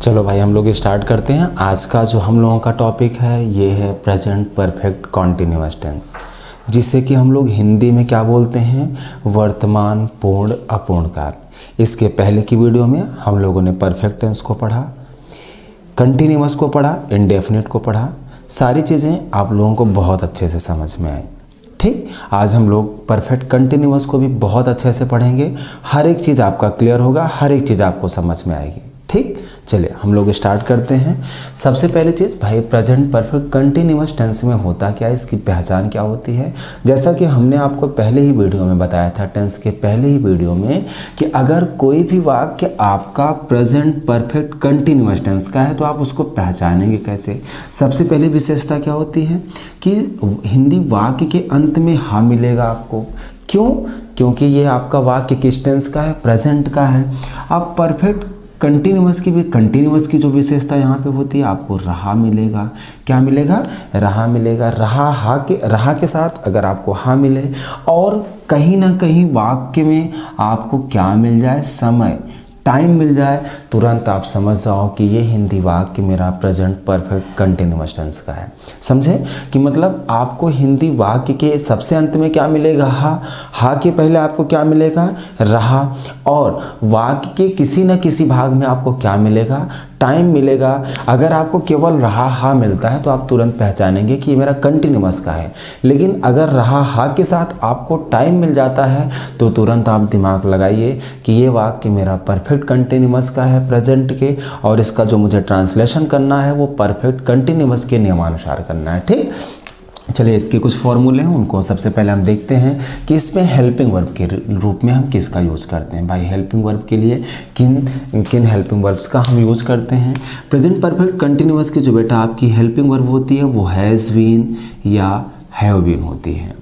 चलो भाई हम लोग स्टार्ट करते हैं। आज का जो हम लोगों का टॉपिक है ये है प्रेजेंट परफेक्ट कॉन्टिन्यूअस टेंस, जिसे कि हम लोग हिंदी में क्या बोलते हैं, वर्तमान पूर्ण अपूर्ण काल। इसके पहले की वीडियो में हम लोगों ने परफेक्ट टेंस को पढ़ा, कंटिन्यूअस को पढ़ा, इंडेफिनिट को पढ़ा। सारी चीज़ें आप लोगों को बहुत अच्छे से समझ में आई। ठीक, आज हम लोग परफेक्ट कंटिन्यूअस को भी बहुत अच्छे से पढ़ेंगे। हर एक चीज़ आपका क्लियर होगा, हर एक चीज़ आपको समझ में आएगी। ठीक, चलिए हम लोग स्टार्ट करते हैं। सबसे पहली चीज़ भाई, प्रेजेंट परफेक्ट कंटिन्यूअस टेंस में होता क्या है, इसकी पहचान क्या होती है। जैसा कि हमने आपको पहले ही वीडियो में बताया था, टेंस के पहले ही वीडियो में, कि अगर कोई भी वाक्य आपका प्रेजेंट परफेक्ट कंटिन्यूअस टेंस का है तो आप उसको पहचानेंगे कैसे। सबसे पहली विशेषता क्या होती है कि हिंदी वाक्य के अंत में हाँ मिलेगा आपको। क्यों? क्योंकि ये आपका वाक्य किस टेंस का है, प्रेजेंट का है। अब परफेक्ट कंटिन्यूअस की भी, कंटिन्यूअस की जो विशेषता यहाँ पे होती है, आपको रहा मिलेगा। क्या मिलेगा? रहा मिलेगा। रहा के साथ अगर आपको हाँ मिले और कहीं ना कहीं वाक्य में आपको क्या मिल जाए, समय, टाइम मिल जाए, तुरंत आप समझ जाओ कि ये हिंदी वाक्य मेरा प्रेजेंट परफेक्ट कंटिन्यूअस टेंस का है। समझे कि मतलब आपको हिंदी वाक्य के सबसे अंत में क्या मिलेगा, हा के पहले आपको क्या मिलेगा, रहा, और वाक्य के किसी न किसी भाग में आपको क्या मिलेगा, टाइम मिलेगा। अगर आपको केवल रहा हा मिलता है तो आप तुरंत पहचानेंगे कि ये मेरा कंटिन्यूअस का है। लेकिन अगर रहा हा के साथ आपको टाइम मिल जाता है तो तुरंत आप दिमाग लगाइए कि ये वाक्य मेरा परफेक्ट कंटिन्यूअस का है प्रेजेंट के, और इसका जो मुझे ट्रांसलेशन करना है वो परफेक्ट कंटिन्यूअस के नियमानुसार करना है। ठीक, चलिए इसके कुछ फॉर्मूले हैं, उनको सबसे पहले हम देखते हैं कि इसमें हेल्पिंग वर्ब के रूप में हम किसका यूज़ करते हैं। भाई हेल्पिंग वर्ब के लिए किन हेल्पिंग वर्ब्स का हम यूज़ करते हैं। प्रेजेंट परफेक्ट कंटिन्यूअस की जो बेटा आपकी हेल्पिंग वर्ब होती है वो हैज़ बीन या हैव बीन होती है।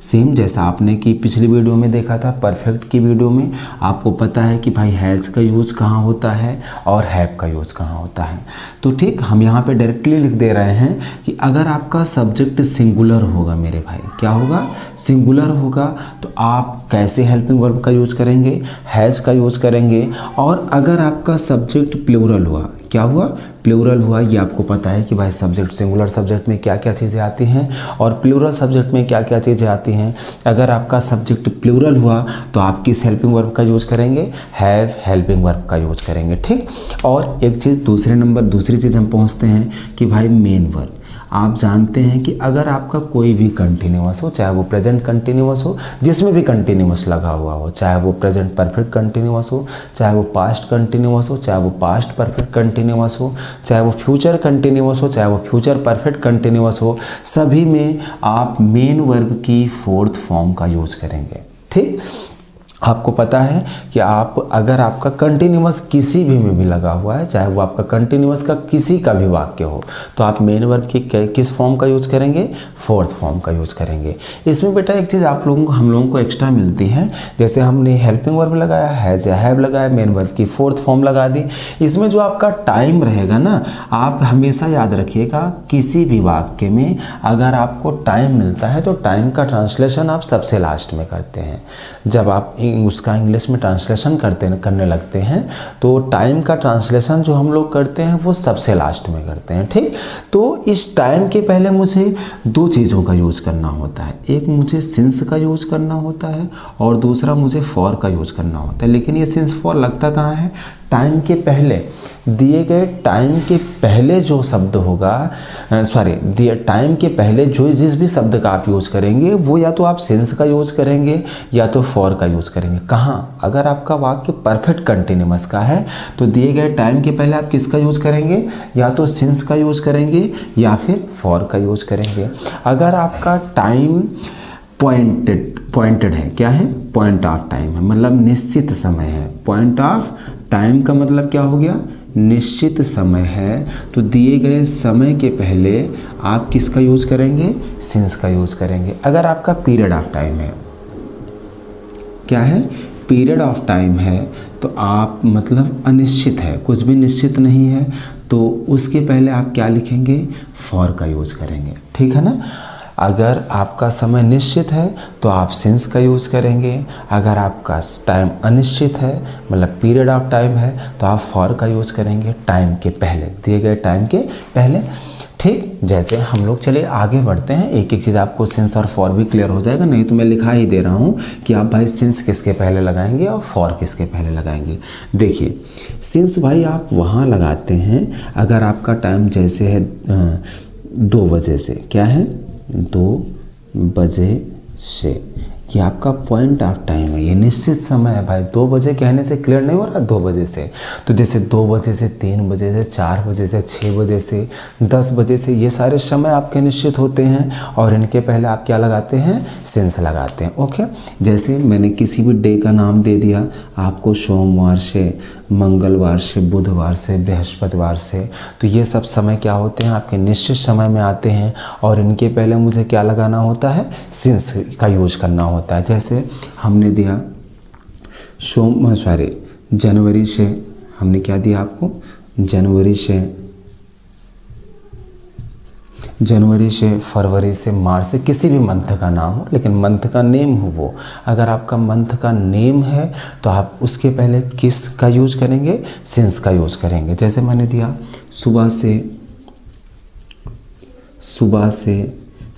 सेम जैसा आपने कि पिछली वीडियो में देखा था, परफेक्ट की वीडियो में आपको पता है कि भाई हैज़ का यूज़ कहाँ होता है और हैव का यूज़ कहाँ होता है। तो ठीक, हम यहाँ पे डायरेक्टली लिख दे रहे हैं कि अगर आपका सब्जेक्ट सिंगुलर होगा मेरे भाई, क्या होगा, सिंगुलर होगा, तो आप कैसे हेल्पिंग वर्ब का यूज़ करेंगे, हैज़ का यूज़ करेंगे। और अगर आपका सब्जेक्ट प्लूरल हुआ, क्या हुआ, प्लूरल हुआ, ये आपको पता है कि भाई सब्जेक्ट, सिंगुलर सब्जेक्ट में क्या क्या चीज़ें आती हैं और प्लूरल सब्जेक्ट में क्या क्या चीज़ें आती हैं। अगर आपका सब्जेक्ट प्लूरल हुआ तो आप किस हेल्पिंग वर्ब का यूज़ करेंगे, हैव हेल्पिंग वर्ब का यूज़ करेंगे। ठीक, और एक चीज़ दूसरी चीज़ हम पहुँचते हैं कि भाई मेन वर्ब। आप जानते हैं कि अगर आपका कोई भी कंटिन्यूअस हो, चाहे वो प्रेजेंट कंटिन्यूअस हो, जिसमें भी कंटिन्यूअस लगा हुआ हो, चाहे वो प्रेजेंट परफेक्ट कंटिन्यूअस हो, चाहे वो पास्ट कंटिन्यूअस हो, चाहे वो पास्ट परफेक्ट कंटिन्यूअस हो, चाहे वो फ्यूचर कंटिन्यूअस हो, चाहे वो फ्यूचर परफेक्ट कंटिन्यूअस हो, सभी में आप मेन वर्ब की फोर्थ फॉर्म का यूज़ करेंगे। ठीक, आपको पता है कि आप अगर आपका कंटिन्यूअस किसी भी लगा हुआ है, चाहे वो आपका कंटिन्यूअस का किसी का भी वाक्य हो, तो आप मेन वर्ब की किस फॉर्म का यूज़ करेंगे, फोर्थ फॉर्म का यूज़ करेंगे। इसमें बेटा एक चीज़ आप लोगों को, हम लोगों को एक्स्ट्रा मिलती है, जैसे हमने हेल्पिंग वर्ब लगाया, हैज़ या हैव लगाया, मेन वर्ब की फोर्थ फॉर्म लगा दी। इसमें जो आपका टाइम रहेगा ना, आप हमेशा याद रखिएगा, किसी भी वाक्य में अगर आपको टाइम मिलता है तो टाइम का ट्रांसलेशन आप सबसे लास्ट में करते हैं। जब आप उसका इंग्लिश में ट्रांसलेशन करने लगते हैं तो टाइम का ट्रांसलेशन जो हम लोग करते हैं वो सबसे लास्ट में करते हैं। ठीक, तो इस टाइम के पहले मुझे दो चीज़ों का यूज़ करना होता है, एक मुझे सिंस का यूज़ करना होता है और दूसरा मुझे फॉर का यूज़ करना होता है। लेकिन ये सिंस फॉर लगता कहाँ है, टाइम के पहले, दिए गए टाइम के पहले जो शब्द होगा, दिए टाइम के पहले जो जिस भी शब्द का आप यूज़ करेंगे वो या तो आप सिंस का यूज़ करेंगे या तो फॉर का यूज़ करेंगे। कहाँ? अगर आपका वाक्य परफेक्ट कंटिन्यूअस का है तो दिए गए टाइम के पहले आप किसका यूज़ करेंगे, या तो सिंस का यूज़ करेंगे या फिर फॉर का यूज़ करेंगे। अगर आपका टाइम पॉइंटेड है, क्या है, पॉइंट ऑफ टाइम है, मतलब निश्चित समय है। पॉइंट ऑफ टाइम का मतलब क्या हो गया, निश्चित समय है, तो दिए गए समय के पहले आप किसका यूज़ करेंगे, सिंस का यूज़ करेंगे। अगर आपका पीरियड ऑफ टाइम है, क्या है, पीरियड ऑफ टाइम है, तो आप मतलब अनिश्चित है, कुछ भी निश्चित नहीं है, तो उसके पहले आप क्या लिखेंगे, फॉर का यूज़ करेंगे। ठीक है ना। अगर आपका समय निश्चित है तो आप सिंस का यूज़ करेंगे, अगर आपका टाइम अनिश्चित है मतलब पीरियड ऑफ टाइम है तो आप फॉर का यूज़ करेंगे टाइम के पहले, दिए गए टाइम के पहले। ठीक, जैसे हम लोग चलिए आगे बढ़ते हैं, एक एक चीज़ आपको सिंस और फॉर भी क्लियर हो जाएगा, नहीं तो मैं लिखा ही दे रहा हूँ कि आप भाई सिंस किसके पहले लगाएंगे और फॉर किसके पहले लगाएंगे। देखिए सिंस भाई आप वहाँ लगाते हैं अगर आपका टाइम जैसे है 2 बजे से, क्या है 2 बजे से, ये आपका पॉइंट ऑफ टाइम है, ये निश्चित समय है भाई। 2 बजे कहने से क्लियर नहीं हो रहा, 2 बजे से, तो जैसे 2 बजे से 3 बजे से 4 बजे से 6 बजे से 10 बजे से, ये सारे समय आपके निश्चित होते हैं और इनके पहले आप क्या लगाते हैं, सिंस लगाते हैं। ओके, जैसे मैंने किसी भी डे का नाम दे दिया आपको, सोमवार से, मंगलवार से, बुधवार से, बृहस्पतिवार से, तो ये सब समय क्या होते हैं आपके निश्चित समय में आते हैं और इनके पहले मुझे क्या लगाना होता है, सिंस का यूज करना होता है। जैसे हमने दिया जनवरी से, हमने क्या दिया आपको, जनवरी से फरवरी से मार्च से, किसी भी मंथ का नाम हो लेकिन मंथ का नेम हो वो, अगर आपका मंथ का नेम है तो आप उसके पहले किस का यूज करेंगे, सिंस का यूज करेंगे। जैसे मैंने दिया सुबह से,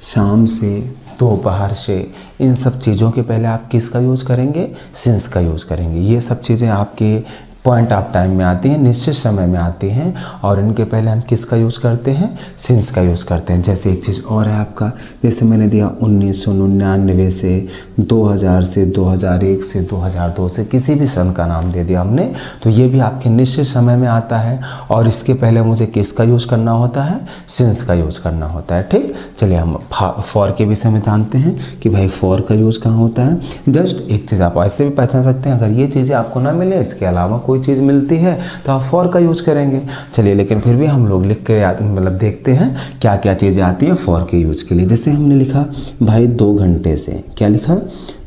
शाम से, दोपहर से, इन सब चीज़ों के पहले आप किसका यूज़ करेंगे, सिंस का यूज़ करेंगे। ये सब चीज़ें आपके पॉइंट ऑफ टाइम में आती हैं, निश्चित समय में आती हैं और इनके पहले हम किसका यूज़ करते हैं, सिंस का यूज़ करते हैं। जैसे एक चीज़ और है आपका, जैसे मैंने दिया 1999 से, 2000 से, 2001 से, 2002 से, किसी भी सन का नाम दे दिया हमने, तो ये भी आपके निश्चित समय में आता है और इसके पहले मुझे किसका यूज़ करना होता है, सिंस का यूज़ करना होता है। ठीक, चलिए हम फॉर के विषय में जानते हैं कि भाई फॉर का यूज़ कहाँ होता है। जस्ट एक चीज़ आप ऐसे भी पहचान सकते हैं, अगर ये चीज़ें आपको ना मिले, इसके अलावा कोई चीज़ मिलती है तो आप फॉर का यूज़ करेंगे। चलिए लेकिन फिर भी हम लोग लिख के मतलब देखते हैं क्या क्या चीज़ें आती हैं फॉर के यूज के लिए। जैसे हमने लिखा भाई 2 घंटे से, क्या लिखा,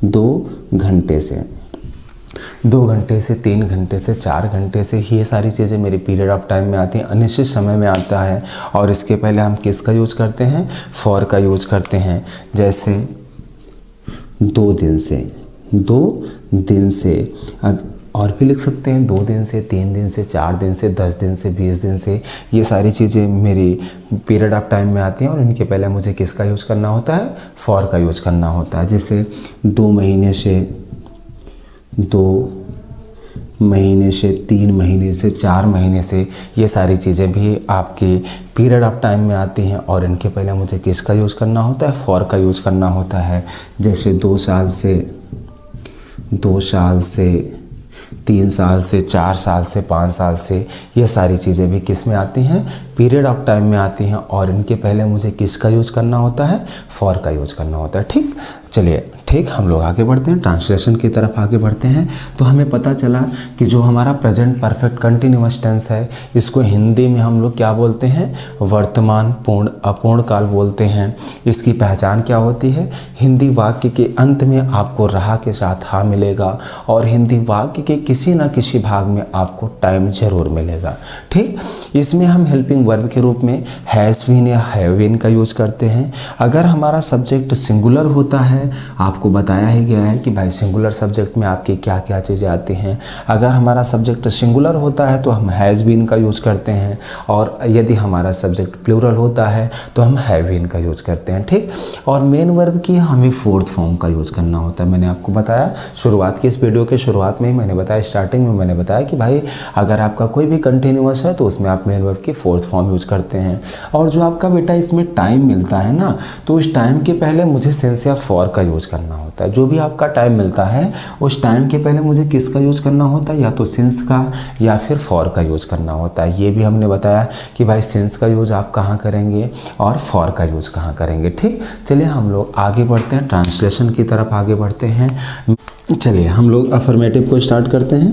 2 घंटे से, 2 घंटे से, 3 घंटे से, 4 घंटे से, ये सारी चीज़ें मेरे पीरियड ऑफ टाइम में आती हैं, अनिश्चित समय में आता है और इसके पहले हम किसका यूज़ करते हैं, फॉर का यूज़ करते हैं। जैसे 2 दिन से, 2 दिन से, अब और भी लिख सकते हैं 2 दिन से, 3 दिन से, 4 दिन से, 10 दिन से, 20 दिन से, ये सारी चीज़ें मेरी पीरियड ऑफ टाइम में आती हैं और इनके पहले मुझे किसका यूज़ करना होता है, फॉर का यूज़ करना होता है। जैसे 2 महीने से, 2 महीने से, 3 महीने से, 4 महीने से, ये सारी चीज़ें भी आपके पीरियड ऑफ टाइम में आती हैं और इनके पहले मुझे किसका यूज़ करना होता है, फॉर का यूज़ करना होता है। जैसे 2 साल से, 2 साल से, 3 साल से, 4 साल से, 5 साल से, ये सारी चीज़ें भी किस में आती हैं, पीरियड ऑफ टाइम में आती हैं और इनके पहले मुझे किसका यूज़ करना होता है, फॉर का यूज़ करना होता है। ठीक, चलिए ठीक, हम लोग आगे बढ़ते हैं, ट्रांसलेशन की तरफ आगे बढ़ते हैं। तो हमें पता चला कि जो हमारा प्रेजेंट परफेक्ट कंटिन्यूअस टेंस है, इसको हिंदी में हम लोग क्या बोलते हैं, वर्तमान पूर्ण अपूर्ण काल बोलते हैं। इसकी पहचान क्या होती है, हिंदी वाक्य के अंत में आपको रहा के साथ हा मिलेगा और हिंदी वाक्य के किसी न किसी भाग में आपको टाइम जरूर मिलेगा। ठीक, इसमें हम हेल्पिंग वर्ब के रूप में हैज़ बीन या हैव बीन का यूज़ करते हैं। अगर हमारा सब्जेक्ट सिंगुलर होता है, आपको बताया ही गया है कि भाई सिंगुलर सब्जेक्ट में आपकी क्या क्या चीज़ें आती हैं। अगर हमारा सब्जेक्ट सिंगुलर होता है तो हम हैज़ बीन का यूज़ करते हैं और यदि हमारा सब्जेक्ट प्लूरल होता है तो हम हैव बीन का यूज़ करते हैं। ठीक, और मेन वर्ब की हमें 4th फॉर्म का यूज़ करना होता है। मैंने आपको बताया शुरुआत की, इस वीडियो के शुरुआत में ही मैंने बताया, स्टार्टिंग में मैंने बताया कि भाई अगर आपका कोई भी कंटिन्यूअस है तो उसमें आप मेन वर्ब की 4th फॉर्म यूज़ करते हैं। और जो आपका बेटा इसमें टाइम मिलता है ना, तो उस टाइम के पहले मुझे सिंस या फॉर का यूज़ करना होता है। जो भी आपका टाइम मिलता है उस टाइम के पहले मुझे किसका यूज़ करना होता है, या तो सिंस का या फिर फॉर का यूज़ करना होता है। ये भी हमने बताया कि भाई सिंस का यूज़ आप कहाँ करेंगे और फॉर का यूज़ कहाँ करेंगे। ठीक, चलिए हम लोग आगे बढ़ते हैं, ट्रांसलेशन की तरफ आगे बढ़ते हैं। चलिए हम लोग अफर्मेटिव को स्टार्ट करते हैं।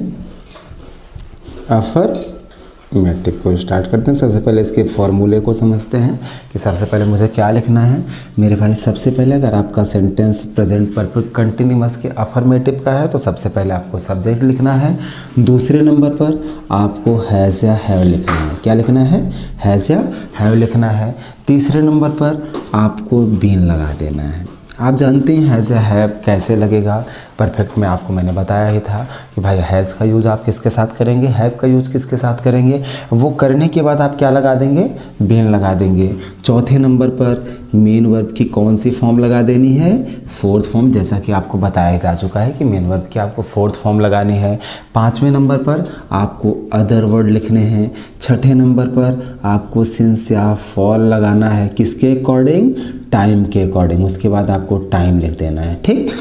मैट्रिक को स्टार्ट करते हैं। सबसे पहले इसके फॉर्मूले को समझते हैं कि सबसे पहले मुझे क्या लिखना है मेरे भाई। सबसे पहले अगर आपका सेंटेंस प्रेजेंट परफेक्ट कंटिन्यूअस के अफर्मेटिव का है तो सबसे पहले आपको सब्जेक्ट लिखना है। दूसरे नंबर पर आपको हैज़ या हैव लिखना है। क्या लिखना है? हैज़ या हैव लिखना है। तीसरे नंबर पर आपको बीन लगा देना है। आप जानते हैं हैज़ या हैव कैसे लगेगा। परफेक्ट में आपको मैंने बताया ही था कि भाई हैज़ का यूज़ आप किसके साथ करेंगे, हैव का यूज़ किसके साथ करेंगे। वो करने के बाद आप क्या लगा देंगे? बीन लगा देंगे। चौथे नंबर पर मेन वर्ब की कौन सी फॉर्म लगा देनी है? फोर्थ फॉर्म, जैसा कि आपको बताया जा चुका है कि मेन वर्ब की आपको फोर्थ फॉर्म लगानी है। पाँचवें नंबर पर आपको अदर वर्ड लिखने हैं। छठे नंबर पर आपको सिंस या फॉल लगाना है। किसके अकॉर्डिंग? टाइम के अकॉर्डिंग। उसके बाद आपको टाइम लिख देना है। ठीक,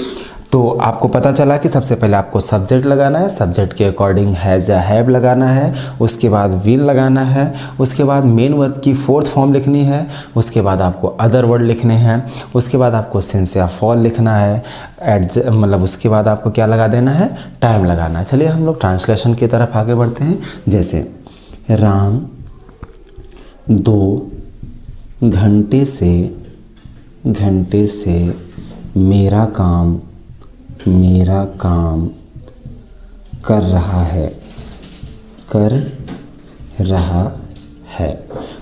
तो आपको पता चला कि सबसे पहले आपको सब्जेक्ट लगाना है, सब्जेक्ट के अकॉर्डिंग हैज़ या हैव लगाना है, उसके बाद विल लगाना है, उसके बाद मेन वर्ब की फोर्थ फॉर्म लिखनी है, उसके बाद आपको अदर वर्ड लिखने हैं, उसके बाद आपको सिंस या फॉल लिखना है, मतलब उसके बाद आपको क्या लगा देना है? टाइम लगाना है। चलिए हम लोग ट्रांसलेशन की तरफ आगे बढ़ते हैं। जैसे राम 2 घंटे से मेरा काम कर रहा है।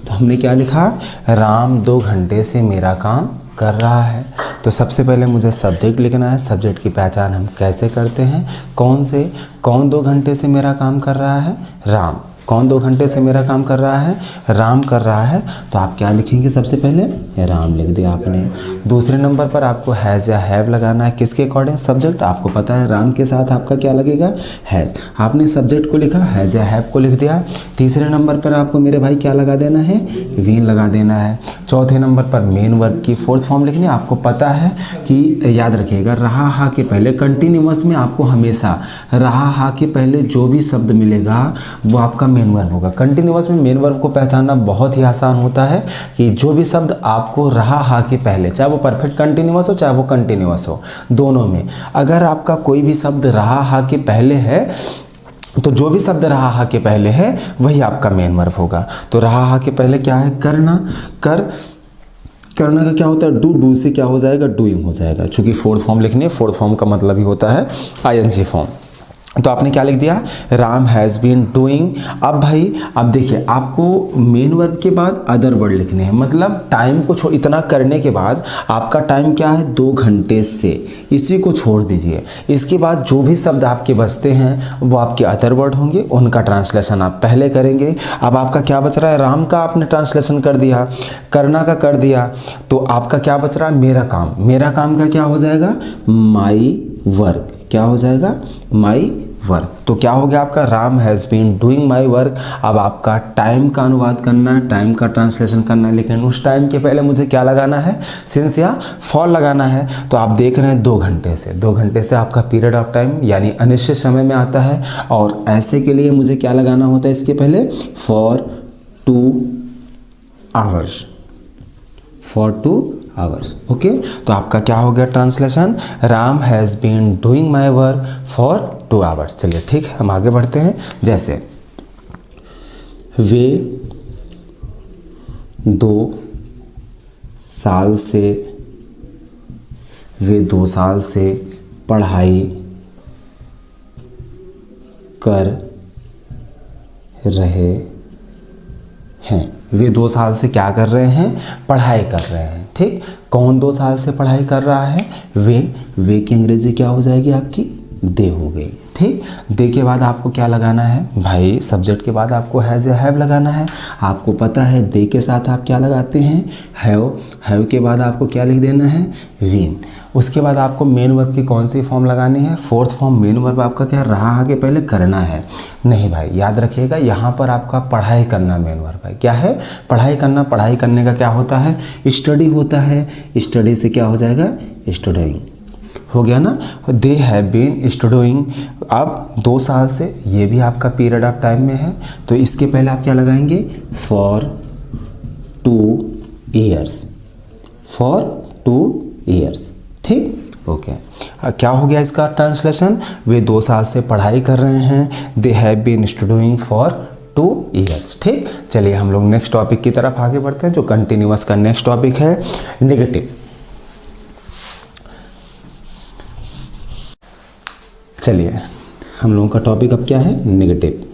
तो हमने क्या लिखा? राम 2 घंटे से मेरा काम कर रहा है। तो सबसे पहले मुझे सब्जेक्ट लिखना है। सब्जेक्ट की पहचान हम कैसे करते हैं? कौन 2 घंटे से मेरा काम कर रहा है? राम। कौन 2 घंटे से मेरा काम कर रहा है? राम कर रहा है। तो आप क्या लिखेंगे? सबसे पहले राम लिख दिया आपने। दूसरे नंबर पर आपको हैज़ या हैव लगाना है। किसके अकॉर्डिंग? सब्जेक्ट। आपको पता है राम के साथ आपका क्या लगेगा? हैव। आपने सब्जेक्ट को लिखा, हैज़ या हैव को लिख दिया। तीसरे नंबर पर आपको मेरे भाई क्या लगा देना है? विल लगा देना है। चौथे नंबर पर मेन वर्ब की फोर्थ फॉर्म लिखनी है। आपको पता है कि याद रखिएगा रहा हा के पहले कंटिन्यूअस में आपको हमेशा रहा हा के पहले जो भी शब्द मिलेगा वो आपका मेन वर्ब होगा। कंटिन्यूअस में मेन वर्ब को पहचानना बहुत ही आसान होता है कि जो भी शब्द आपको रहा हा के पहले, चाहे वो परफेक्ट कंटिन्यूअस हो चाहे वो कंटिन्यूअस हो, दोनों में अगर आपका कोई भी शब्द रहा हा के पहले है तो जो भी शब्द रहा हा के पहले है वही आपका मेन वर्ब होगा। तो रहा हा के पहले क्या है? करना। करना का क्या होता है? डू से क्या हो जाएगा? डूइंग हो जाएगा। चूंकि फोर्थ फॉर्म लिखनी है, फोर्थ फॉर्म का मतलब ही होता है आईएनजी फॉर्म। तो आपने क्या लिख दिया? Ram has been doing. अब भाई अब देखिए आपको मेन वर्ब के बाद अदर वर्ड लिखने हैं। मतलब टाइम को इतना करने के बाद आपका टाइम क्या है? 2 घंटे से, इसी को छोड़ दीजिए। इसके बाद जो भी शब्द आपके बचते हैं वो आपके अदर वर्ड होंगे, उनका ट्रांसलेशन आप पहले करेंगे। अब आपका क्या बच रहा है? राम का आपने ट्रांसलेशन कर दिया, करना का कर दिया, तो आपका क्या बच रहा है? मेरा काम। मेरा काम का क्या हो जाएगा? My work. क्या हो जाएगा? My work. तो क्या हो गया आपका? Ram has been doing my work. अब आपका टाइम का अनुवाद करना है, टाइम का ट्रांसलेशन करना है, लेकिन उस टाइम के पहले मुझे क्या लगाना है? सिंस या फॉल लगाना है। तो आप देख रहे हैं 2 घंटे से, 2 घंटे से आपका पीरियड ऑफ टाइम यानी अनिश्चित समय में आता है। और ऐसे के लिए मुझे क्या लगाना होता है इसके पहले? For 2 hours. For 2 hours. Okay, तो आपका क्या हो गया translation? Ram has been doing my work for 2 hours. चलिए ठीक है, हम आगे बढ़ते हैं। जैसे वे 2 साल से पढ़ाई कर रहे हैं। वे 2 साल से क्या कर रहे हैं? पढ़ाई कर रहे हैं। ठीक, कौन 2 साल से पढ़ाई कर रहा है? वे की अंग्रेजी क्या हो जाएगी आपकी? दे हो गई। ठीक, दे के बाद आपको क्या लगाना है भाई? सब्जेक्ट के बाद आपको हैज़ या हैव लगाना है। आपको पता है दे के साथ आप क्या लगाते हैं? हैव के बाद आपको क्या लिख देना है? बीन। उसके बाद आपको मेन वर्ब की कौन सी फॉर्म लगानी है? Fourth form. मेन वर्ब आपका क्या रहा के पहले करना है? नहीं भाई, याद रखिएगा यहाँ पर आपका पढ़ाई करना मेन वर्ब है। क्या है? पढ़ाई करना। पढ़ाई करने का क्या होता है? स्टडी होता है। स्टडी से क्या हो जाएगा? स्टडीइंग हो गया ना। They have been studying. अब 2 साल से, ये भी आपका पीरियड ऑफ टाइम में है, तो इसके पहले आप क्या लगाएंगे? For 2 years. For 2 years. ठीक, ओके। क्या हो गया इसका ट्रांसलेशन? वे 2 साल से पढ़ाई कर रहे हैं। They have been studying for 2 years. ठीक, चलिए हम लोग नेक्स्ट टॉपिक की तरफ आगे बढ़ते हैं, जो कंटिन्यूअस का नेक्स्ट टॉपिक है नेगेटिव। चलिए हम लोगों का टॉपिक अब क्या है, नेगेटिव।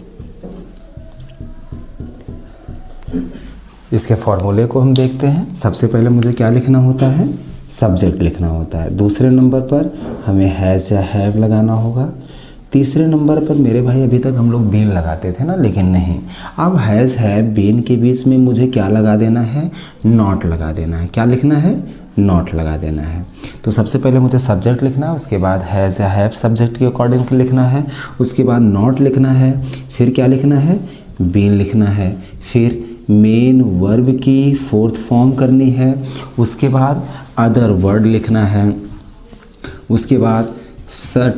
इसके फॉर्मूले को हम देखते हैं। सबसे पहले मुझे क्या लिखना होता है, सब्जेक्ट लिखना होता है। दूसरे नंबर पर हमें हैज़ या हैव लगाना होगा। तीसरे नंबर पर मेरे भाई अभी तक हम लोग बीन लगाते थे ना, लेकिन नहीं, अब हैज़ हैव बीन के बीच में मुझे क्या लगा देना है, नॉट लगा देना है। क्या लिखना है, नॉट लगा देना है। तो सबसे पहले मुझे सब्जेक्ट लिखना है, उसके बाद हैज़ या हैव सब्जेक्ट के अकॉर्डिंग लिखना है, उसके बाद नॉट लिखना है, फिर क्या लिखना है, बीन लिखना है, फिर मेन वर्ब की फोर्थ फॉर्म करनी है, उसके बाद अदर वर्ड लिखना है, उसके बाद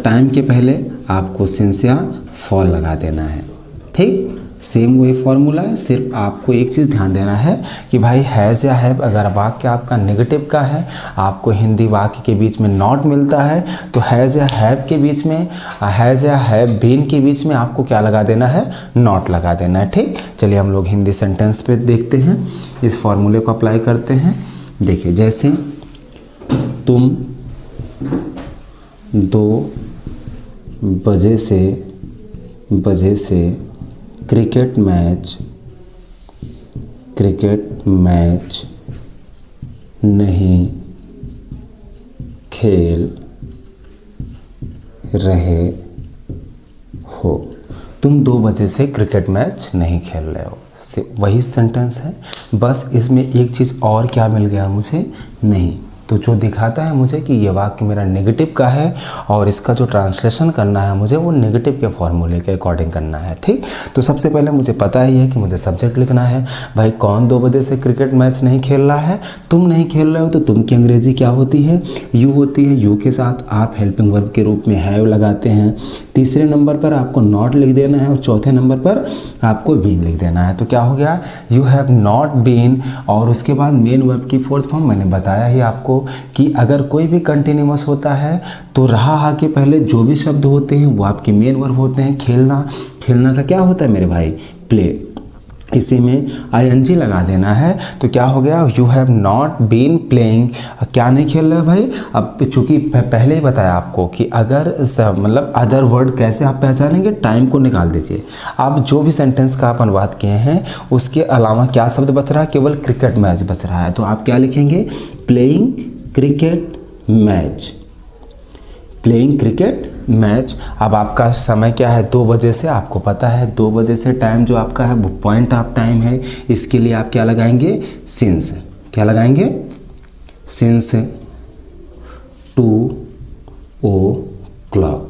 टाइम के पहले आपको सिंस या फॉल लगा देना है। ठीक, सेम वही फॉर्मूला है, सिर्फ आपको एक चीज़ ध्यान देना है कि भाई हैज़ या हैव अगर वाक्य आपका नेगेटिव का है, आपको हिंदी वाक्य के बीच में नॉट मिलता है, तो हैज़ या हैव के बीच में, हैज़ या हैव बीन के बीच में आपको क्या लगा देना है, नॉट लगा देना है। ठीक, चलिए हम लोग हिंदी सेंटेंस पे देखते हैं, इस फॉर्मूले को अप्लाई करते हैं। देखिए, जैसे तुम 2 बजे से क्रिकेट मैच नहीं खेल रहे हो। तुम 2 बजे से क्रिकेट मैच नहीं खेल रहे हो, वही सेंटेंस है, बस इसमें एक चीज़ और क्या मिल गया मुझे, नहीं। तो जो दिखाता है मुझे कि ये वाक्य मेरा नेगेटिव का है और इसका जो ट्रांसलेशन करना है मुझे वो नेगेटिव के फॉर्मूले के अकॉर्डिंग करना है। ठीक, तो सबसे पहले मुझे पता ही है कि मुझे सब्जेक्ट लिखना है। भाई कौन 2 बजे से क्रिकेट मैच नहीं खेल रहा है, तुम नहीं खेल रहे हो, तो तुम की अंग्रेजी क्या होती है, यू होती है। यू के साथ आप हेल्पिंग वर्ब के रूप में हैव लगाते हैं। तीसरे नंबर पर आपको नॉट लिख देना है और चौथे नंबर पर आपको बीन लिख देना है। तो क्या हो गया, यू हैव नॉट बीन, और उसके बाद मेन वर्ब की फोर्थ फॉर्म मैंने बताया ही आपको कि अगर कोई भी कंटिन्यूअस होता है तो रहा के पहले जो भी शब्द होते हैं वो आपके मेन वर्ब होते हैं। खेलना का क्या होता है मेरे भाई, प्ले, इसी में ing लगा देना है। तो क्या हो गया, you have not been playing, क्या नहीं खेल रहे भाई। अब चूंकि पहले ही बताया आपको कि अगर मतलब अदर वर्ड कैसे आप पहचानेंगे, टाइम को निकाल दीजिए। अब जो भी सेंटेंस का आप अनुवाद किए हैं उसके अलावा क्या शब्द बच रहा है, केवल क्रिकेट मैच बच रहा है। तो आप क्या लिखेंगे, playing cricket match, playing cricket match. अब आपका समय क्या है, 2 बजे से, आपको पता है 2 बजे से टाइम जो आपका है वो पॉइंट ऑफ टाइम है। इसके लिए आप क्या लगाएंगे, सिंस, क्या लगाएंगे, सिंस 2 o'clock।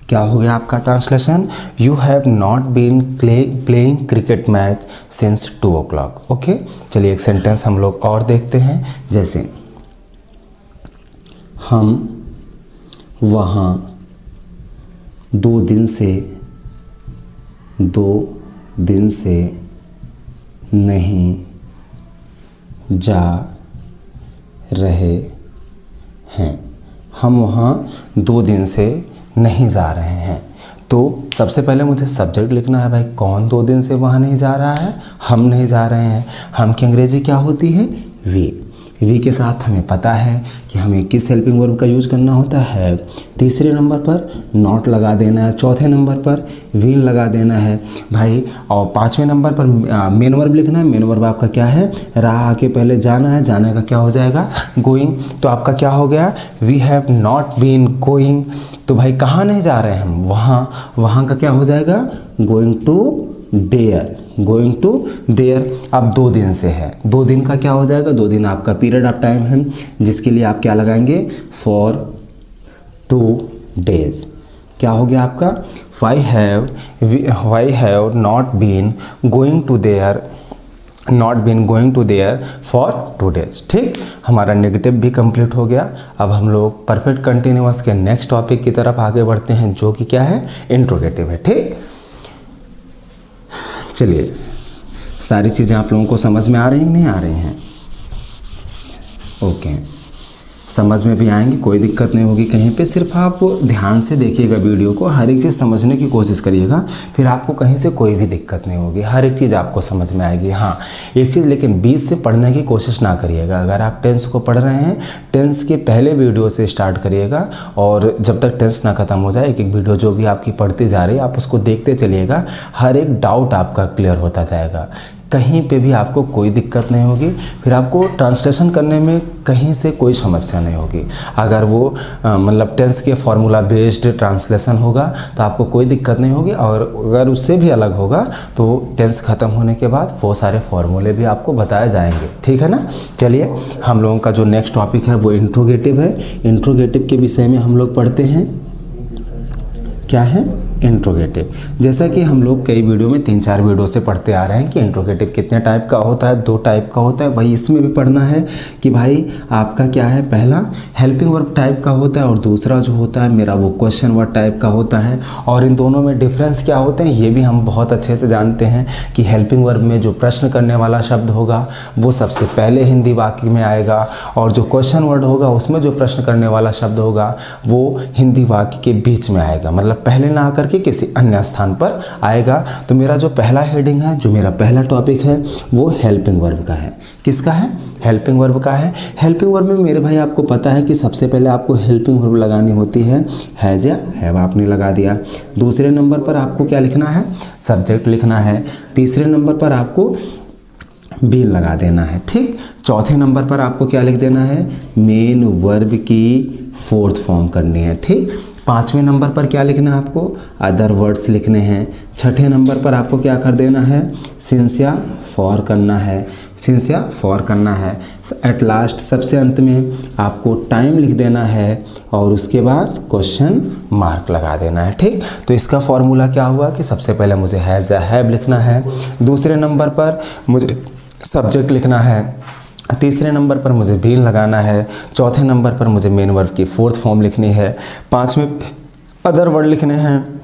क्या हो गया आपका translation, you have not been playing cricket match since 2 o'clock। Okay, चलिए एक सेंटेंस हम लोग और देखते हैं। जैसे हम वहाँ 2 दिन से नहीं जा रहे हैं। हम वहाँ 2 दिन से नहीं जा रहे हैं। तो सबसे पहले मुझे सब्जेक्ट लिखना है। भाई कौन 2 दिन से वहाँ नहीं जा रहा है, हम नहीं जा रहे हैं। हम की अंग्रेजी क्या होती है, वी के साथ हमें पता है कि हमें किस हेल्पिंग वर्ब का यूज़ करना होता है। तीसरे नंबर पर नॉट लगा देना है, चौथे नंबर पर विल लगा देना है भाई, और पाँचवें नंबर पर मेन वर्ब लिखना है। मेन वर्ब आपका क्या है, रहा आके पहले जाना है, जाने का क्या हो जाएगा, गोइंग। तो आपका क्या हो गया, we have not been going. तो भाई कहाँ नहीं जा रहे हैं हम, वहाँ का क्या हो जाएगा, going to there, going to there. अब 2 दिन से है, 2 दिन का क्या हो जाएगा, 2 दिन आपका पीरियड ऑफ टाइम है, जिसके लिए आप क्या लगाएंगे, फॉर 2 days। क्या हो गया आपका, why have not been going to there for 2 days। ठीक, हमारा नेगेटिव भी कंप्लीट हो गया। अब हम लोग परफेक्ट कंटिन्यूअस के नेक्स्ट टॉपिक की तरफ आगे बढ़ते हैं, जो कि क्या है, इंट्रोगेटिव है। ठीक, चलिए सारी चीज़ें आप लोगों को समझ में आ रही हैं, नहीं आ रही हैं, ओके। समझ में भी आएंगे, कोई दिक्कत नहीं होगी कहीं पे। सिर्फ आप ध्यान से देखिएगा वीडियो को, हर एक चीज़ समझने की कोशिश करिएगा, फिर आपको कहीं से कोई भी दिक्कत नहीं होगी, हर एक चीज़ आपको समझ में आएगी। हाँ एक चीज़, लेकिन बीच से पढ़ने की कोशिश ना करिएगा। अगर आप टेंस को पढ़ रहे हैं, टेंस के पहले वीडियो से स्टार्ट करिएगा और जब तक टेंस ना ख़त्म हो जाए, एक एक वीडियो जो भी आपकी पढ़ती जा रही है आप उसको देखते चलिएगा, हर एक डाउट आपका क्लियर होता जाएगा, कहीं पे भी आपको कोई दिक्कत नहीं होगी। फिर आपको ट्रांसलेशन करने में कहीं से कोई समस्या नहीं होगी। अगर वो मतलब टेंस के फार्मूला बेस्ड ट्रांसलेशन होगा तो आपको कोई दिक्कत नहीं होगी, और अगर उससे भी अलग होगा तो टेंस ख़त्म होने के बाद वो सारे फार्मूले भी आपको बताए जाएंगे, ठीक है ना। चलिए हम लोगों का जो नेक्स्ट टॉपिक है वो इंट्रोगेटिव है। इंट्रोगेटिव के विषय में हम लोग पढ़ते हैं, क्या है इंट्रोगेटिव। जैसा कि हम लोग कई वीडियो में 3-4 वीडियो से पढ़ते आ रहे हैं कि इंट्रोगेटिव कितने टाइप का होता है, 2 टाइप का होता है। वही इसमें भी पढ़ना है कि भाई आपका क्या है, पहला हेल्पिंग वर्ब टाइप का होता है और दूसरा जो होता है मेरा वो क्वेश्चन वर्ब टाइप का होता है। और इन दोनों में डिफरेंस क्या होते हैं ये भी हम बहुत अच्छे से जानते हैं कि हेल्पिंग वर्ब में जो प्रश्न करने वाला शब्द होगा वो सबसे पहले हिंदी वाक्य में आएगा, और जो क्वेश्चन वर्ड होगा उसमें जो प्रश्न करने वाला शब्द होगा वो हिंदी वाक्य के बीच में आएगा, मतलब पहले ना आकर के किसी अन्य स्थान पर आएगा। तो मेरा जो पहला हेडिंग है, जो मेरा पहला टॉपिक है वो हेल्पिंग वर्ब का है। किसका है? हेल्पिंग वर्ब का है। हेल्पिंग वर्ब में मेरे भाई आपको पता है कि सबसे पहले आपको हेल्पिंग वर्ब लगानी होती है हैज़ या हैव, आपने लगा दिया। दूसरे नंबर पर आपको क्या लिखना है? सब्जेक्ट लिखना है। तीसरे नंबर पर आपको बीन लगा देना है, ठीक। चौथे नंबर पर आपको क्या लिख देना है? मेन वर्ब की फोर्थ फॉर्म करनी है, ठीक। पाँचवें नंबर पर क्या लिखना है आपको? अदर वर्ड्स लिखने हैं। छठे नंबर पर आपको क्या कर देना है? सिंस या फॉर करना है, सिंस या फॉर करना है। एट लास्ट सबसे अंत में आपको टाइम लिख देना है और उसके बाद क्वेश्चन मार्क लगा देना है, ठीक। तो इसका फॉर्मूला क्या हुआ कि सबसे पहले मुझे हैज़ या हैव लिखना है, दूसरे नंबर पर मुझे सब्जेक्ट लिखना है, तीसरे नंबर पर मुझे बीन लगाना है, चौथे नंबर पर मुझे मेन वर्ब की फोर्थ फॉर्म लिखनी है, पांचवें अदर वर्ड लिखने हैं,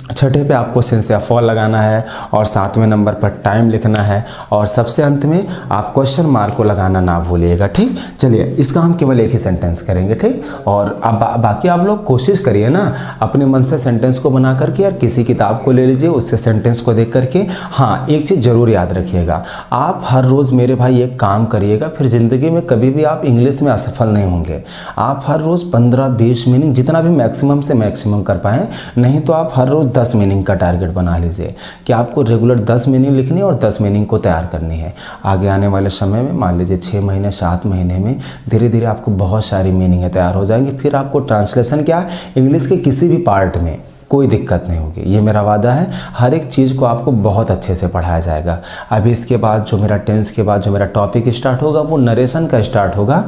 छठे पे आपको सिंस या फॉर लगाना है, और सातवें नंबर पर टाइम लिखना है, और सबसे अंत में आप क्वेश्चन मार्क को लगाना ना भूलिएगा, ठीक। चलिए इसका हम केवल एक ही सेंटेंस करेंगे, ठीक। और अब बाकी आप लोग कोशिश करिए ना अपने मन से सेंटेंस को बना करके, यार किसी किताब को ले लीजिए उससे सेंटेंस को देख करके। हाँ एक चीज़ ज़रूर याद रखिएगा, आप हर रोज़ मेरे भाई एक काम करिएगा, फिर ज़िंदगी में कभी भी आप इंग्लिश में असफल नहीं होंगे। आप हर रोज़ 15-20 मीनिंग जितना भी मैक्सिमम से मैक्सिमम कर पाएँ, नहीं तो आप हर रोज़ 10 मीनिंग का टारगेट बना लीजिए कि आपको रेगुलर 10 मीनिंग लिखनी है और 10 मीनिंग को तैयार करनी है। आगे आने वाले समय में मान लीजिए 6 महीने 7 महीने में धीरे धीरे आपको बहुत सारी मीनिंगें तैयार हो जाएंगी। फिर आपको ट्रांसलेशन क्या इंग्लिश के किसी भी पार्ट में कोई दिक्कत नहीं होगी, ये मेरा वादा है। हर एक चीज़ को आपको बहुत अच्छे से पढ़ाया जाएगा। अभी इसके बाद जो मेरा टेंस के बाद जो मेरा टॉपिक स्टार्ट होगा वो नरेशन का स्टार्ट होगा।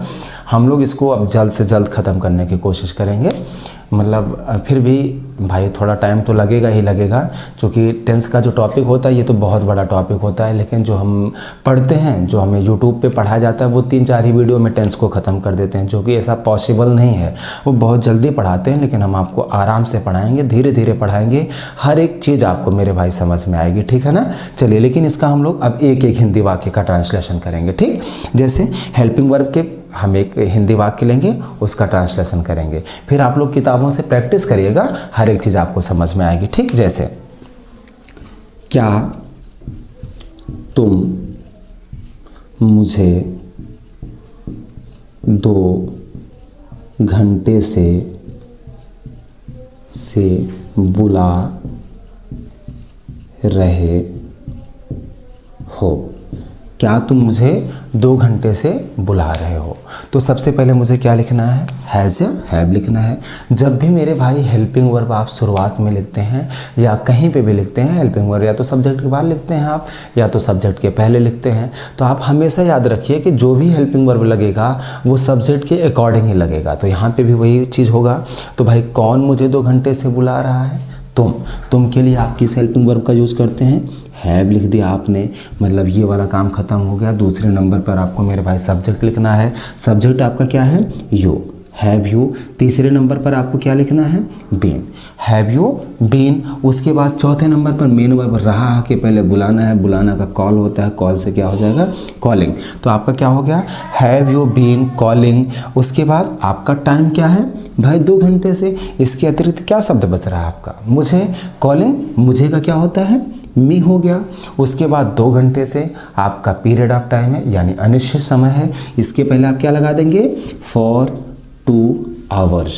हम लोग इसको अब जल्द से जल्द ख़त्म करने की कोशिश करेंगे। मतलब फिर भी भाई थोड़ा टाइम तो लगेगा ही लगेगा, क्योंकि टेंस का जो टॉपिक होता है ये तो बहुत बड़ा टॉपिक होता है। लेकिन जो हम पढ़ते हैं, जो हमें यूट्यूब पे पढ़ाया जाता है, वो 3-4 ही वीडियो में टेंस को ख़त्म कर देते हैं, जो कि ऐसा पॉसिबल नहीं है। वो बहुत जल्दी पढ़ाते हैं, लेकिन हम आपको आराम से पढ़ाएंगे, धीरे धीरे पढ़ाएंगे, हर एक चीज़ आपको मेरे भाई समझ में आएगी, ठीक है ना। चलिए लेकिन इसका हम लोग अब एक एक हिंदी वाक्य का ट्रांसलेशन करेंगे, ठीक। जैसे हेल्पिंग वर्ब के हम एक हिंदी वाक्य लेंगे, उसका ट्रांसलेशन करेंगे, फिर आप लोग किताबों से प्रैक्टिस करिएगा, हर एक चीज़ आपको समझ में आएगी, ठीक। जैसे क्या तुम मुझे 2 घंटे से बुला रहे हो? क्या तुम मुझे 2 घंटे से बुला रहे हो? तो सबसे पहले मुझे क्या लिखना है? हैज़ या हैव लिखना है। जब भी मेरे भाई हेल्पिंग वर्ब आप शुरुआत में लिखते हैं या कहीं पे भी लिखते हैं, हेल्पिंग वर्ब या तो सब्जेक्ट के बाद लिखते हैं आप, या तो सब्जेक्ट के पहले लिखते हैं, तो आप हमेशा याद रखिए कि जो भी हेल्पिंग वर्ब लगेगा वो सब्जेक्ट के अकॉर्डिंग ही लगेगा। तो यहाँ पर भी वही चीज़ होगा। तो भाई कौन मुझे 2 घंटे से बुला रहा है? तुम के लिए आप किस हेल्पिंग वर्ब का यूज़ करते हैं? हैव लिख दिया आपने, मतलब ये वाला काम ख़त्म हो गया। दूसरे नंबर पर आपको मेरे भाई सब्जेक्ट लिखना है। सब्जेक्ट आपका क्या है? You, have you. तीसरे नंबर पर आपको क्या लिखना है? बीन। Have you been. उसके बाद चौथे नंबर पर मेन वर्ब रहा के पहले बुलाना है, बुलाना का कॉल होता है, कॉल से क्या हो जाएगा कॉलिंग। तो आपका क्या हो गया हैव यू बीन कॉलिंग। उसके बाद आपका टाइम क्या है भाई 2 घंटे से। इसके अतिरिक्त क्या शब्द बच रहा है आपका मुझे कॉलिंग, मुझे का क्या होता है मी हो गया। उसके बाद 2 घंटे से आपका पीरियड ऑफ टाइम है यानी अनिश्चित समय है। इसके पहले आप क्या लगा देंगे for 2 hours,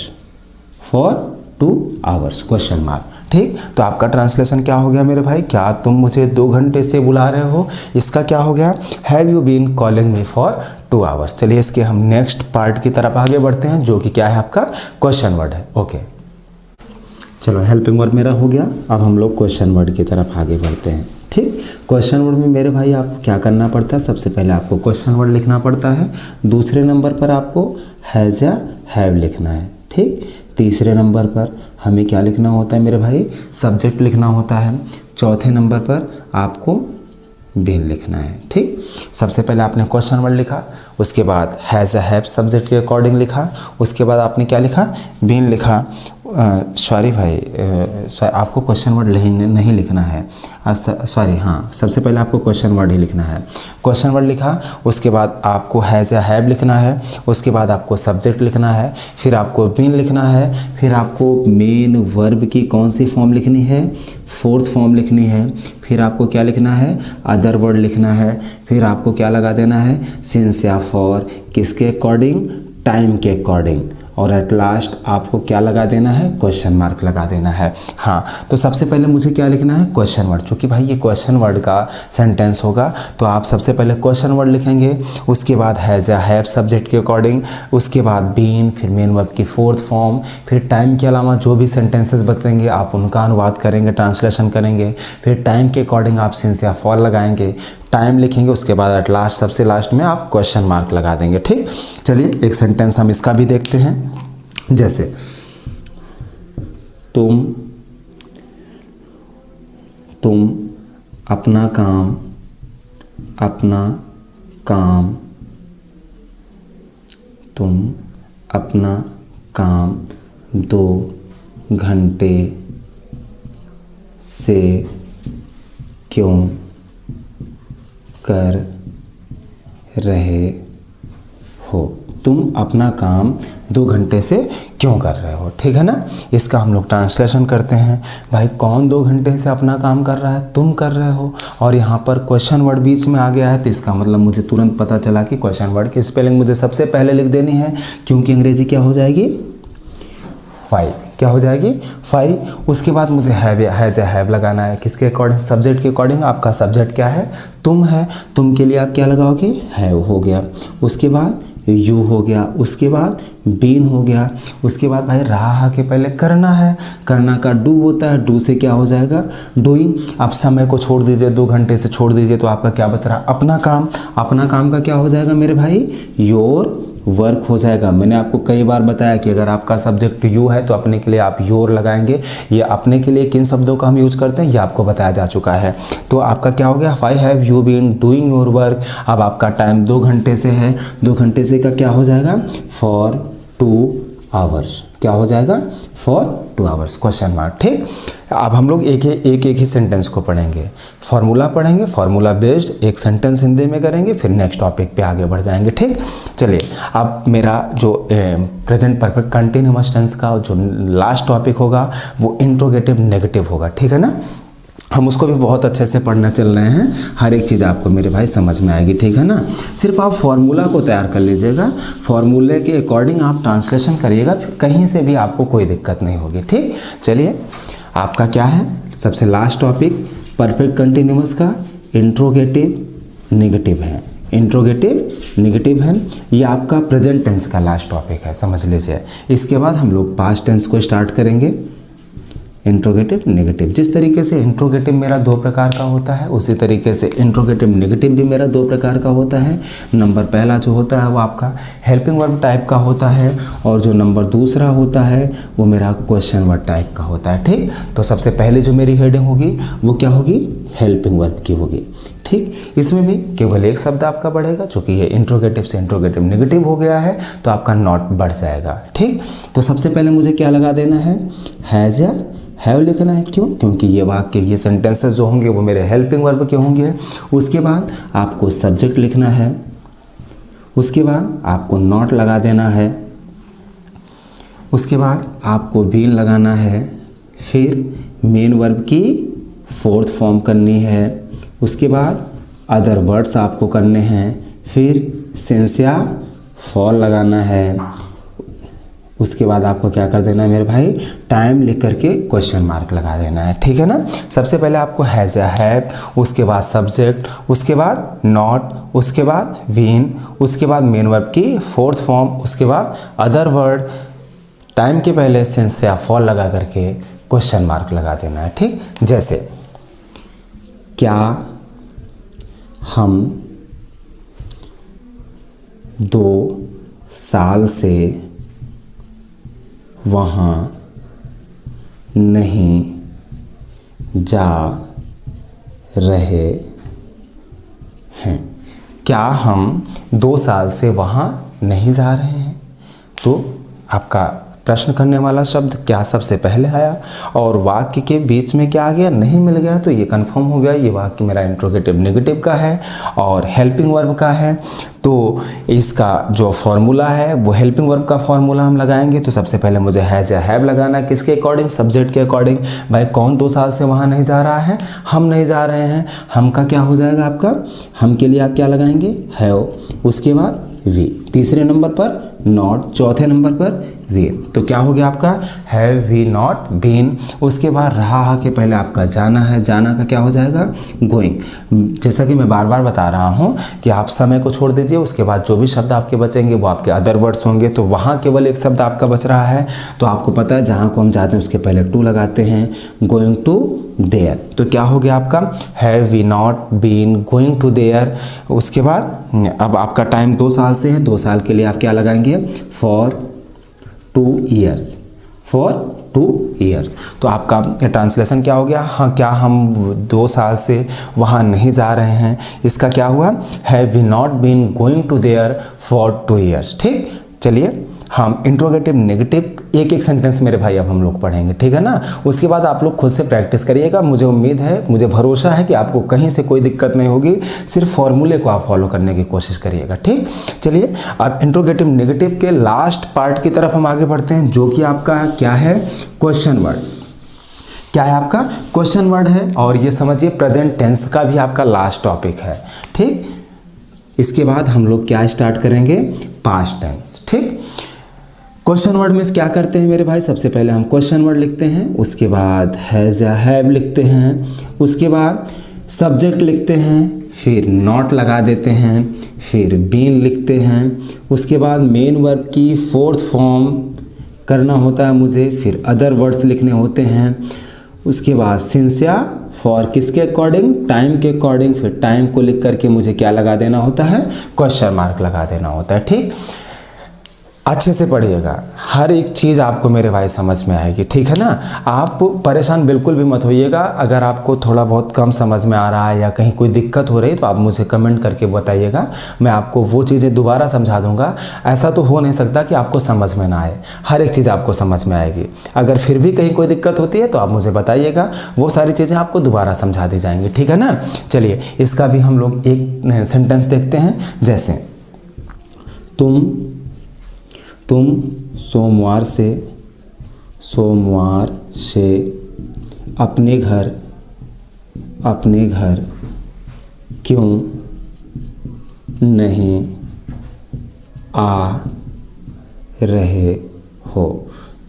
for 2 hours question mark. ठीक, तो आपका ट्रांसलेशन क्या हो गया मेरे भाई, क्या तुम मुझे 2 घंटे से बुला रहे हो, इसका क्या हो गया have you been calling me for 2 hours. चलिए इसके हम नेक्स्ट पार्ट की तरफ आगे बढ़ते हैं जो कि क्या है आपका क्वेश्चन वर्ड है। ओके चलो हेल्पिंग वर्ब मेरा हो गया, अब हम लोग क्वेश्चन वर्ड की तरफ आगे बढ़ते हैं। ठीक, क्वेश्चन वर्ड में मेरे भाई आपको क्या करना पड़ता है, सबसे पहले आपको क्वेश्चन वर्ड लिखना पड़ता है, दूसरे नंबर पर आपको हैज़ या हैव लिखना है। ठीक, तीसरे नंबर पर हमें क्या लिखना होता है मेरे भाई सब्जेक्ट लिखना होता है, चौथे नंबर पर आपको बीन लिखना है। ठीक, सबसे पहले आपने क्वेश्चन वर्ड लिखा, उसके बाद हैज़ हैव सब्जेक्ट के अकॉर्डिंग लिखा, उसके बाद आपने क्या लिखा बीन लिखा। सॉरी भाई आपको क्वेश्चन वर्ड नहीं लिखना है, सॉरी हाँ सबसे पहले आपको क्वेश्चन वर्ड ही लिखना है। क्वेश्चन वर्ड लिखा, उसके बाद आपको हैज़ या हैव लिखना है, उसके बाद आपको सब्जेक्ट लिखना है, फिर आपको बीन लिखना है, फिर आपको मेन वर्ब की कौन सी फॉर्म लिखनी है 4th फॉर्म लिखनी है, फिर आपको क्या लिखना है अदर वर्ड लिखना है, फिर आपको क्या लगा देना है सिंस या फॉर किसके अकॉर्डिंग टाइम के अकॉर्डिंग, और एट लास्ट आपको क्या लगा देना है क्वेश्चन मार्क लगा देना है। हाँ तो सबसे पहले मुझे क्या लिखना है क्वेश्चन वर्ड, चूँकि भाई ये क्वेश्चन वर्ड का सेंटेंस होगा तो आप सबसे पहले क्वेश्चन वर्ड लिखेंगे, उसके बाद हैज़ या हैव सब्जेक्ट के अकॉर्डिंग, उसके बाद बीन, फिर मेन वर्ब की 4th फॉर्म, फिर टाइम के अलावा जो भी सेंटेंसेस बचेंगे आप उनका अनुवाद करेंगे, ट्रांसलेशन करेंगे, फिर टाइम के अकॉर्डिंग आप सिंस या फॉर लगाएंगे, टाइम लिखेंगे, उसके बाद एट लास्ट सबसे लास्ट में आप क्वेश्चन मार्क लगा देंगे। ठीक, चलिए एक सेंटेंस हम इसका भी देखते हैं, जैसे तुम अपना काम 2 घंटे से क्यों कर रहे हो, तुम अपना काम 2 घंटे से क्यों कर रहे हो। ठीक है ना, इसका हम लोग ट्रांसलेशन करते हैं। भाई कौन 2 घंटे से अपना काम कर रहा है, तुम कर रहे हो, और यहाँ पर क्वेश्चन वर्ड बीच में आ गया है तो इसका मतलब मुझे तुरंत पता चला कि क्वेश्चन वर्ड की स्पेलिंग मुझे सबसे पहले लिख देनी है, क्योंकि अंग्रेजी क्या हो जाएगी फाइव, क्या हो जाएगी 5। उसके बाद मुझे हैज़ या हैव लगाना है, किसके अकॉर्डिंग सब्जेक्ट के अकॉर्डिंग। आपका सब्जेक्ट क्या है तुम है, तुम के लिए आप क्या लगाओगे हैव हो गया, उसके बाद यू हो गया, उसके बाद बीन हो गया, उसके बाद भाई रहा के पहले करना है, करना का डू होता है, डू से क्या हो जाएगा डूइंग। आप समय को छोड़ दीजिए, 2 घंटे से छोड़ दीजिए तो आपका क्या बच रहा अपना काम, अपना काम का क्या हो जाएगा मेरे भाई योर वर्क हो जाएगा। मैंने आपको कई बार बताया कि अगर आपका सब्जेक्ट यू है तो अपने के लिए आप योर लगाएंगे, ये अपने के लिए किन शब्दों का हम यूज करते हैं ये आपको बताया जा चुका है। तो आपका क्या हो गया 5 have you been doing your work. अब आपका टाइम 2 घंटे से है, 2 घंटे से का क्या हो जाएगा फॉर 2 आवर्स, क्या हो जाएगा फॉर 2 आवर्स क्वेश्चन मार्क। ठीक, अब हम लोग एक ही सेंटेंस को पढ़ेंगे, फार्मूला पढ़ेंगे, फार्मूला बेस्ड एक सेंटेंस हिंदी में करेंगे, फिर नेक्स्ट टॉपिक पे आगे बढ़ जाएंगे। ठीक, चलिए अब मेरा जो प्रेजेंट परफेक्ट कंटिन्यूअस टेंस का जो लास्ट टॉपिक होगा वो इंट्रोगेटिव नेगेटिव होगा। ठीक है ना, हम उसको भी बहुत अच्छे से पढ़ना चल रहे हैं, हर एक चीज़ आपको मेरे भाई समझ में आएगी। ठीक है ना, सिर्फ आप फार्मूला को तैयार कर लीजिएगा, फार्मूले के अकॉर्डिंग आप ट्रांसलेशन करिएगा, कहीं से भी आपको कोई दिक्कत नहीं होगी। ठीक, चलिए आपका क्या है सबसे लास्ट टॉपिक परफेक्ट कंटिन्यूअस का इंट्रोगेटिव नेगेटिव है, इंट्रोगेटिव नेगेटिव है, ये आपका प्रेजेंट टेंस का लास्ट टॉपिक है, समझ लीजिए। इसके बाद हम लोग पास्ट टेंस को स्टार्ट करेंगे। Interrogative negative. जिस तरीके से इंट्रोगेटिव मेरा दो प्रकार का होता है, उसी तरीके से इंट्रोगेटिव नेगेटिव भी मेरा दो प्रकार का होता है। नंबर पहला जो होता है वो आपका हेल्पिंग वर्ब टाइप का होता है, और जो नंबर दूसरा होता है वो मेरा क्वेश्चन वर्ड टाइप का होता है। ठीक, तो सबसे पहले जो मेरी हेडिंग होगी वो क्या होगी, हेल्पिंग वर्ब की होगी। ठीक, इसमें भी केवल एक शब्द आपका बढ़ेगा, चूँकि ये इंट्रोगेटिव से इंट्रोगेटिव नेगेटिव हो गया है तो आपका नॉट बढ़ जाएगा। ठीक, तो सबसे पहले मुझे क्या लगा देना है, हैज़ या हैव लिखना है। क्यों, क्योंकि ये वाक्य, ये सेंटेंसेस जो होंगे वो मेरे हेल्पिंग वर्ब के होंगे। उसके बाद आपको सब्जेक्ट लिखना है, उसके बाद आपको नॉट लगा देना है, उसके बाद आपको बीन लगाना है, फिर मेन वर्ब की फोर्थ फॉर्म करनी है, उसके बाद अदर वर्ड्स आपको करने हैं, फिर सिंस या फॉर लगाना है, उसके बाद आपको क्या कर देना है मेरे भाई, टाइम लिख करके क्वेश्चन मार्क लगा देना है। ठीक है ना, सबसे पहले आपको हैज़ या हैव, उसके बाद सब्जेक्ट, उसके बाद नॉट, उसके बाद बीन, उसके बाद मेन वर्ब की फोर्थ फॉर्म, उसके बाद अदर वर्ड, टाइम के पहले सिंस या फॉर लगा करके क्वेश्चन मार्क लगा देना है। ठीक, जैसे क्या हम 2 साल से वहाँ नहीं जा रहे हैं। क्या हम 2 साल से वहाँ नहीं जा रहे हैं, तो आपका प्रश्न करने वाला शब्द क्या सबसे पहले आया और वाक्य के बीच में क्या आ गया, नहीं मिल गया, तो ये कंफर्म हो गया ये वाक्य मेरा इंट्रोगेटिव नेगेटिव का है और हेल्पिंग वर्ब का है। तो इसका जो फॉर्मूला है वो हेल्पिंग वर्ब का फॉर्मूला हम लगाएंगे। तो सबसे पहले मुझे हैज़ या हैव लगाना है, किसके अकॉर्डिंग, सब्जेक्ट के अकॉर्डिंग। भाई कौन 2 साल से वहाँ नहीं जा रहा है, हम नहीं जा रहे हैं, हम का क्या हो जाएगा आपका, हम के लिए आप क्या लगाएंगे, हैव, उसके बाद वी, तीसरे नंबर पर नॉट, चौथे नंबर पर वी, तो क्या हो गया आपका हैव वी नॉट बीन। उसके बाद रहा के पहले आपका जाना है, जाना का क्या हो जाएगा, गोइंग। जैसा कि मैं बार बार बता रहा हूँ कि आप समय को छोड़ दीजिए, उसके बाद जो भी शब्द आपके बचेंगे वो आपके अदर वर्ड्स होंगे। तो वहाँ केवल एक शब्द आपका बच रहा है, तो आपको पता है जहाँ को हम जाते हैं उसके पहले टू लगाते हैं, गोइंग टू देयर। तो क्या हो गया आपका have we not been going to there. उसके बाद अब आपका टाइम 2 साल से है, 2 साल के लिए आप क्या लगाएंगे, फॉर 2 years, फॉर 2 years। तो आपका ट्रांसलेशन क्या हो गया, हाँ क्या हम 2 साल से वहाँ नहीं जा रहे हैं, इसका क्या हुआ, have we not been going to there for 2 years। ठीक, चलिए हम इंट्रोगेटिव नेगेटिव एक एक सेंटेंस मेरे भाई अब हम लोग पढ़ेंगे, ठीक है ना। उसके बाद आप लोग खुद से प्रैक्टिस करिएगा, मुझे उम्मीद है, मुझे भरोसा है कि आपको कहीं से कोई दिक्कत नहीं होगी, सिर्फ फॉर्मूले को आप फॉलो करने की कोशिश करिएगा। ठीक, चलिए अब इंट्रोगेटिव नेगेटिव के लास्ट पार्ट की तरफ हम आगे बढ़ते हैं, जो कि आपका क्या है, क्वेश्चन वर्ड। क्या है आपका, क्वेश्चन वर्ड है, और ये समझिए प्रेजेंट टेंस का भी आपका लास्ट टॉपिक है। ठीक, इसके बाद हम लोग क्या स्टार्ट करेंगे, पास्ट टेंस। ठीक, क्वेश्चन वर्ड में क्या करते हैं मेरे भाई, सबसे पहले हम क्वेश्चन वर्ड लिखते हैं, उसके बाद हैज़ या हैव लिखते हैं, उसके बाद सब्जेक्ट लिखते हैं, फिर नॉट लगा देते हैं, फिर बीन लिखते हैं, उसके बाद मेन वर्ब की फोर्थ फॉर्म करना होता है मुझे, फिर अदर वर्ड्स लिखने होते हैं, उसके बाद सिंस या फॉर किसके अकॉर्डिंग, टाइम के अकॉर्डिंग, फिर टाइम को लिख करके मुझे क्या लगा देना होता है, क्वेश्चन मार्क लगा देना होता है। ठीक, अच्छे से पढ़िएगा, हर एक चीज़ आपको मेरे भाई समझ में आएगी, ठीक है ना। आप परेशान बिल्कुल भी मत होइएगा, अगर आपको थोड़ा बहुत कम समझ में आ रहा है या कहीं कोई दिक्कत हो रही है तो आप मुझे कमेंट करके बताइएगा, मैं आपको वो चीज़ें दोबारा समझा दूंगा। ऐसा तो हो नहीं सकता कि आपको समझ में ना आए, हर एक चीज़ आपको समझ में आएगी। अगर फिर भी कहीं कोई दिक्कत होती है तो आप मुझे बताइएगा, वो सारी चीज़ें आपको दोबारा समझा दी जाएंगी, ठीक है ना। चलिए इसका भी हम लोग एक सेंटेंस देखते हैं, जैसे तुम सोमवार से अपने घर क्यों नहीं आ रहे हो।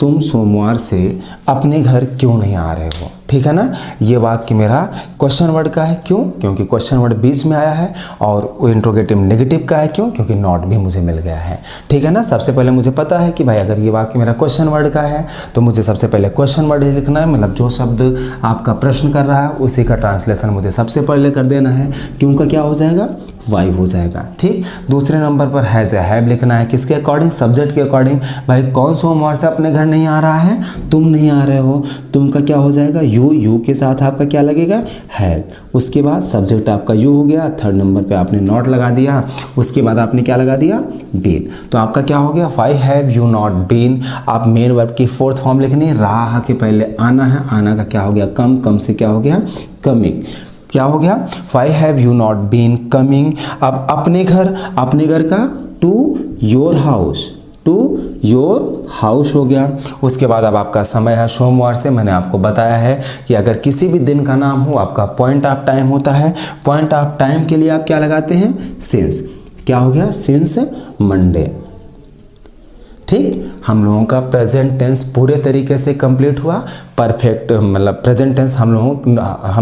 तुम सोमवार से अपने घर क्यों नहीं आ रहे हो। ठीक है ना, ये वाक्य मेरा क्वेश्चन वर्ड का है। क्यों? क्योंकि क्वेश्चन वर्ड बीच में आया है। और वो इंट्रोगेटिव नेगेटिव का है। क्यों? क्योंकि नॉट भी मुझे मिल गया है। ठीक है ना, सबसे पहले मुझे पता है कि भाई अगर ये वाक्य मेरा क्वेश्चन वर्ड का है तो मुझे सबसे पहले क्वेश्चन वर्ड लिखना है, मतलब जो शब्द आपका प्रश्न कर रहा है उसी का ट्रांसलेशन मुझे सबसे पहले कर देना है। क्यों का क्या हो जाएगा? वाई हो जाएगा। ठीक, दूसरे नंबर पर हैज़ है, हैव लिखना है किसके अकॉर्डिंग? सब्जेक्ट के अकॉर्डिंग। भाई कौन सोमवार से अपने घर नहीं आ रहा है? तुम नहीं आ रहे हो। तुम का क्या हो जाएगा? यू के साथ आपका क्या लगेगा? हैव। उसके बाद सब्जेक्ट आपका यू हो गया, थर्ड नंबर पे आपने नॉट लगा दिया, उसके बाद आपने क्या लगा दिया? बीन। तो आपका क्या हो गया? Why have you not been. आप मेन वर्ब की फोर्थ फॉर्म लिखनी है, राह के पहले आना है, आना का क्या हो गया? कम, कम से क्या हो गया? कमिंग। क्या हो गया? Why have you not been coming. अब अपने घर का to your house, to your house हो गया। उसके बाद अब आपका समय है सोमवार से। मैंने आपको बताया है कि अगर किसी भी दिन का नाम हो आपका पॉइंट ऑफ टाइम होता है। पॉइंट ऑफ टाइम के लिए आप क्या लगाते हैं? सिंस। क्या हो गया? Since Monday. ठीक, हम लोगों का प्रेजेंट टेंस पूरे तरीके से कंप्लीट हुआ। परफेक्ट मतलब प्रेजेंट टेंस हम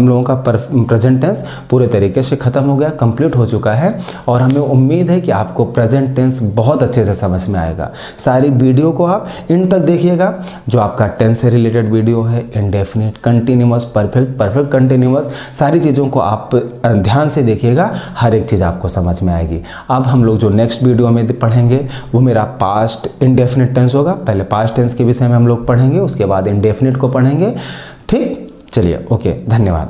लोगों का प्रेजेंट टेंस पूरे तरीके से ख़त्म हो गया, कंप्लीट हो चुका है। और हमें उम्मीद है कि आपको प्रेजेंट टेंस बहुत अच्छे से समझ में आएगा। सारी वीडियो को आप इन तक देखिएगा, जो आपका टेंस से रिलेटेड वीडियो है, indefinite, continuous, perfect, perfect continuous, सारी चीज़ों को आप ध्यान से देखिएगा, हर एक चीज़ आपको समझ में आएगी। अब हम लोग जो नेक्स्ट वीडियो में पढ़ेंगे वो मेरा पास्ट इंडेफिनिट टेंस होगा। पहले पास्ट टेंस के विषय में हम लोग पढ़ेंगे, उसके बाद इंडेफिनिट को पढ़ेंगे। ठीक, चलिए, ओके, धन्यवाद।